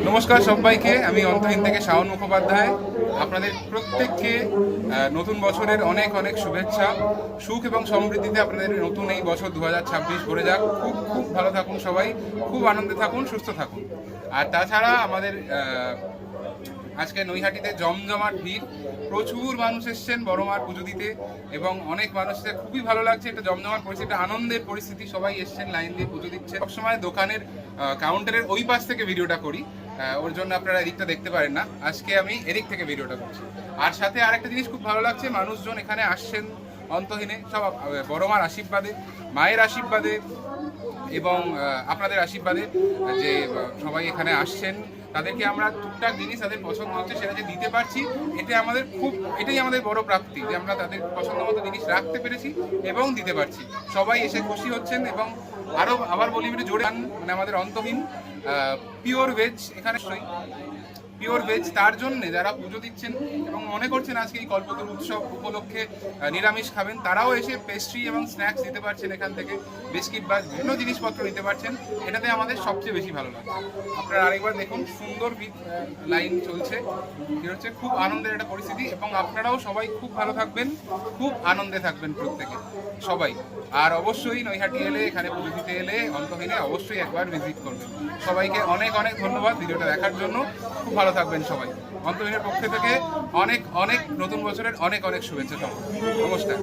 নমস্কার সবাইকে, আমি অন্তহীন থেকে শাওন মুখোপাধ্যায়। আপনাদের প্রত্যেককে নতুন বছরের অনেক অনেক শুভেচ্ছা। সুখ এবং সমৃদ্ধিতে আপনাদের নতুন এই বছর 2026 ভরে যাক। খুব খুব ভালো থাকুন সবাই, খুব আনন্দে থাকুন, সুস্থ থাকুন। আর তাছাড়া আমাদের আজকে নৈহাটিতে জমজমাট ভিড়, প্রচুর মানুষ এসছেন বড় মার পুজো দিতে এবং অনেক মানুষের খুবই ভালো লাগছে। এটা জমজমাট পরিস্থিতি, আনন্দের পরিস্থিতি, সবাই এসছেন, লাইন দিয়ে পুজো দিচ্ছে। সবসময় দোকানের কাউন্টারের ওই পাশ থেকে ভিডিওটা করি, ওর জন্য আপনারা এদিকটা দেখতে পারেন না। আজকে আমি এদিক থেকে ভিডিওটা করছি। আর সাথে আরেকটা জিনিস খুব ভালো লাগছে, মানুষজন এখানে আসছেন অন্তহীনে, সব বড় মার আশীর্বাদে, মায়ের আশীর্বাদে এবং আপনাদের আশীর্বাদে যে সবাই এখানে আসছেন। তাদেরকে আমরা টুকটাক জিনিস তাদের পছন্দ হচ্ছে সেটা যে দিতে পারছি, এটাই আমাদের বড় প্রাপ্তি, যে আমরা তাদের পছন্দ মতো জিনিস রাখতে পেরেছি এবং দিতে পারছি। সবাই এসে খুশি হচ্ছেন এবং আবার বলি একটু জোরে, মানে আমাদের অন্তহীন পিওর ভেজ, এখানে পিওর ভেজ, তার জন্য যারা পুজো দিচ্ছেন এবং মনে করছেন আজকে এই কল্পতরু উৎসব উপলক্ষে নিরামিষ খাবেন, তারাও এসে পেস্ট্রি এবং স্ন্যাক্স দিতে পারছেন এখান থেকে, বিস্কিট বা বিভিন্ন জিনিসপত্র নিতে পারছেন। এটাতে আমাদের সবচেয়ে বেশি ভালো লাগছে। আপনারা আরেকবার দেখুন, সুন্দর লাইন চলছে, হচ্ছে খুব আনন্দের একটা পরিস্থিতি এবং আপনারাও সবাই খুব ভালো থাকবেন, খুব আনন্দে থাকবেন প্রত্যেকে সবাই। আর অবশ্যই নৈহাটি এলে, এখানে পুজো দিতে এলে অন্তহীনে অবশ্যই একবার ভিজিট করবেন। সবাইকে অনেক অনেক ধন্যবাদ ভিডিওটা দেখার জন্য। খুব ভালো থাকবেন সবাই। অন্তহীনের পক্ষ থেকে অনেক অনেক নতুন বছরের অনেক অনেক শুভেচ্ছা। নমস্কার।